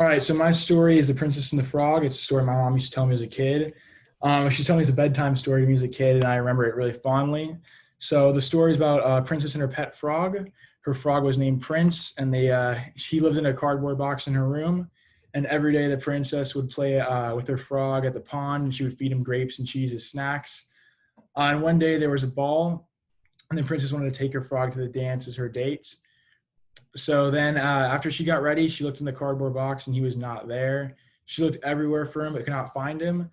All right, so my story is The Princess and the Frog. It's a story my mom used to tell me as a kid. She told me it's a bedtime story to me as a kid, and I remember it really fondly. So the story is about a princess and her pet frog. Her frog was named Prince, and she lived in a cardboard box in her room. And every day the princess would play with her frog at the pond, and she would feed him grapes and cheese as snacks. And one day there was a ball, and the princess wanted to take her frog to the dance as her date. So then after she got ready, she looked in the cardboard box and he was not there. She looked everywhere for him but could not find him.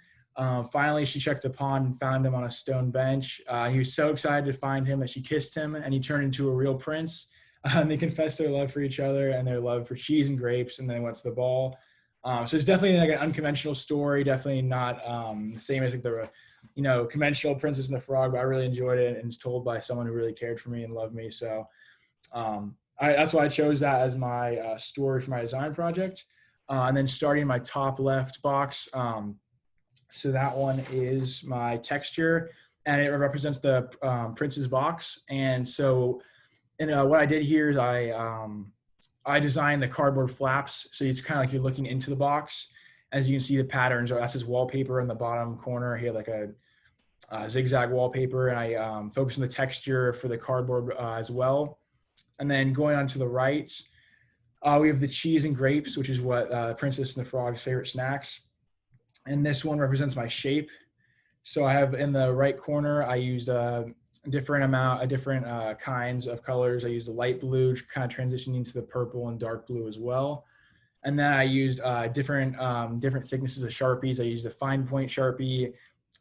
Finally, she checked the pond and found him on a stone bench. He was so excited to find him that she kissed him and he turned into a real prince. And they confessed their love for each other and their love for cheese and grapes, and then they went to the ball. So it's definitely like an unconventional story, definitely not the same as like the conventional Princess and the Frog, but I really enjoyed it and it's told by someone who really cared for me and loved me. So that's why I chose that as my story for my design project. And then starting in my top left box, so that one is my texture, and it represents the Prince's box. And so, what I did here is I designed the cardboard flaps, so it's kind of like you're looking into the box. As you can see, the patterns that's his wallpaper in the bottom corner. He had like a zigzag wallpaper, and I focused on the texture for the cardboard as well. And then going on to the right, we have the cheese and grapes, which is what Princess and the Frog's favorite snacks. And this one represents my shape. So I have in the right corner, I used a different kinds of colors. I used the light blue, kind of transitioning into the purple and dark blue as well. And then I used different thicknesses of Sharpies. I used a fine point Sharpie,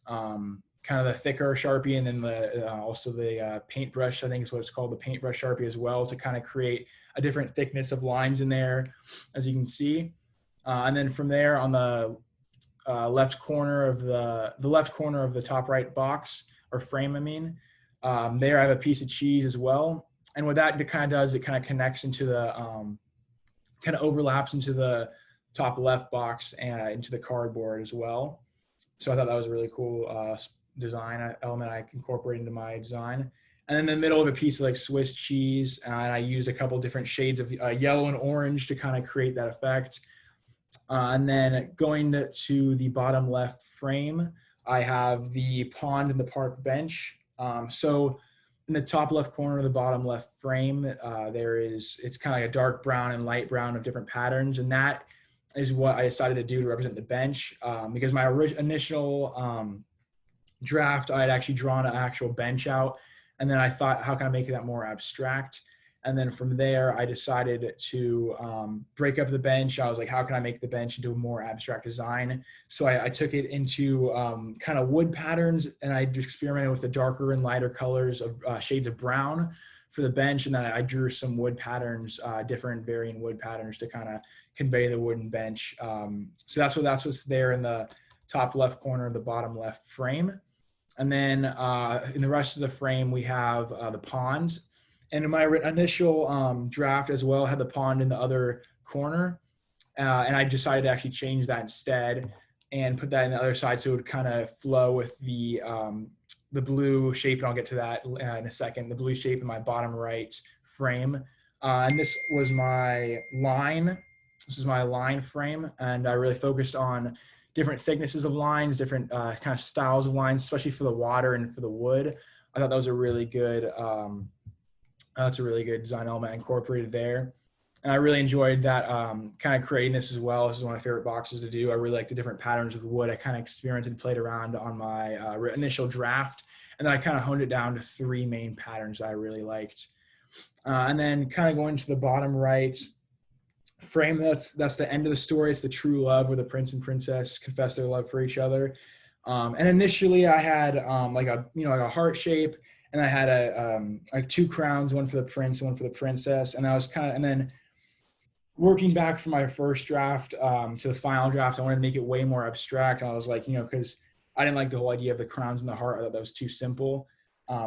kind of the thicker Sharpie, and then also the paintbrush, I think is what it's called, the paintbrush Sharpie as well, to kind of create a different thickness of lines in there, as you can see. And then from there, on the left corner of the top right box, or frame, there I have a piece of cheese as well. And what that kind of does, it kind of connects into the, kind of overlaps into the top left box and into the cardboard as well. So I thought that was a really cool design element I incorporated into my design. And in the middle of a piece of like Swiss cheese, and I used a couple different shades of yellow and orange to kind of create that effect. And then going to the bottom left frame, I have the pond and the park bench. So in the top left corner of the bottom left frame, it's kind of like a dark brown and light brown of different patterns. And that is what I decided to do to represent the bench, because my initial draft, I had actually drawn an actual bench out. And then I thought, how can I make that more abstract? And then from there, I decided to break up the bench. I was like, how can I make the bench into a more abstract design? So I took it into kind of wood patterns, and I experimented with the darker and lighter colors of shades of brown for the bench. And then I drew some wood patterns, different varying wood patterns to kind of convey the wooden bench. So that's what's there in the top left corner of the bottom left frame. And then in the rest of the frame, we have the pond. And in my initial draft as well, I had the pond in the other corner. And I decided to actually change that instead and put that in the other side so it would kind of flow with the blue shape. And I'll get to that in a second, the blue shape in my bottom right frame. And this was my line. This is my line frame. And I really focused on different thicknesses of lines, different kind of styles of lines, especially for the water and for the wood. I thought that was a really good that's a really good design element incorporated there. And I really enjoyed that kind of creating this as well. This is one of my favorite boxes to do. I really like the different patterns of wood. I kind of experimented and played around on my initial draft. And then I kind of honed it down to 3 main patterns that I really liked. And then kind of going to the bottom right frame, that's the end of the story. It's the true love where the prince and princess confess their love for each other. And initially I had like a heart shape. And I had like 2 crowns, one for the prince, one for the princess. And I was and then working back from my first draft to the final draft, I wanted to make it way more abstract. And I was like, because I didn't like the whole idea of the crowns and the heart. I thought that was too simple.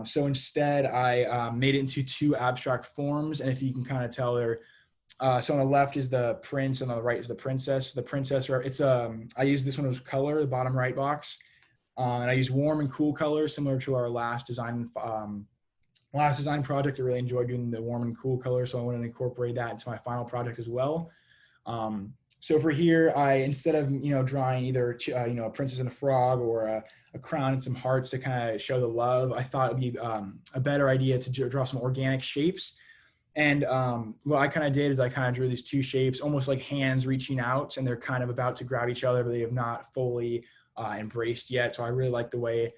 So instead, I made it into 2 abstract forms. And if you can kind of tell, so on the left is the prince, and on the right is the princess. The princess, I used this one as color, the bottom right box. And I use warm and cool colors, similar to our last design project. I really enjoyed doing the warm and cool colors, so I wanted to incorporate that into my final project as well. So for here, I, instead of, drawing either, a princess and a frog or a crown and some hearts to kind of show the love, I thought it'd be a better idea to draw some organic shapes. And what I kind of did is I kind of drew these two shapes, almost like hands reaching out, and they're kind of about to grab each other, but they have not fully embraced yet. So I really like the way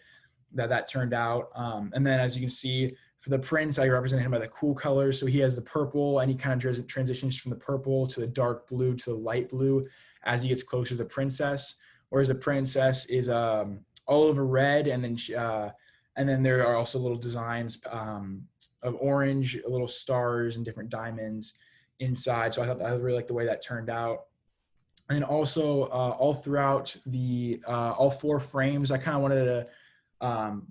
that turned out. And then, as you can see, for the prince, I represent him by the cool colors. So he has the purple, and he kind of transitions from the purple to the dark blue to the light blue as he gets closer to the princess. Whereas the princess is all over red, and then there are also little designs of orange, little stars and different diamonds inside. So I really like the way that turned out. And also all throughout the all 4 frames, I kind of wanted to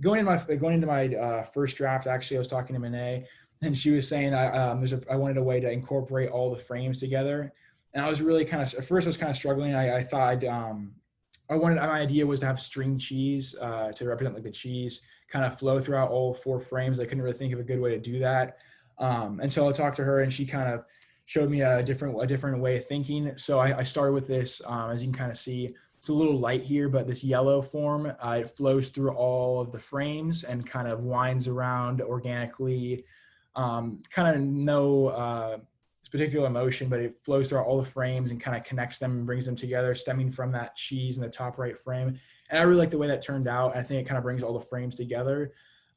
going into my first draft. Actually, I was talking to Monet, and she was saying I wanted a way to incorporate all the frames together. And I was really at first I was kind of struggling. I thought my idea was to have string cheese to represent like the cheese kind of flow throughout all 4 frames. I couldn't really think of a good way to do that. And so I talked to her, and she kind of showed me a different way of thinking. So I started with this, as you can kind of see, it's a little light here, but this yellow form, it flows through all of the frames and kind of winds around organically. Kind of no particular emotion, but it flows through all the frames and kind of connects them and brings them together, stemming from that cheese in the top right frame. And I really like the way that turned out. I think it kind of brings all the frames together.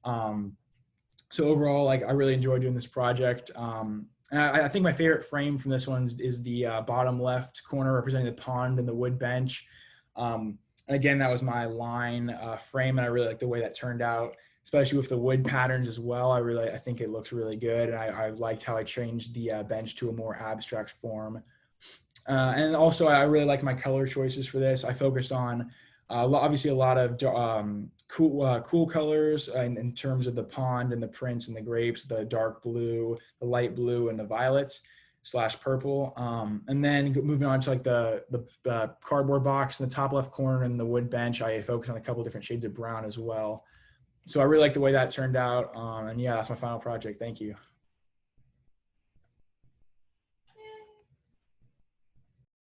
So overall, like, I really enjoyed doing this project. And I think my favorite frame from this one is the bottom left corner representing the pond and the wood bench. And again, that was my line frame, and I really like the way that turned out, especially with the wood patterns as well. I think it looks really good, and I liked how I changed the bench to a more abstract form. And also, I really liked my color choices for this. I focused on obviously a lot of cool colors in terms of the pond and the prince and the grapes, the dark blue, the light blue, and the violets / purple. And then moving on to like the cardboard box in the top left corner and the wood bench, I focused on a couple different shades of brown as well. So I really like the way that turned out. And yeah, that's my final project. Thank you.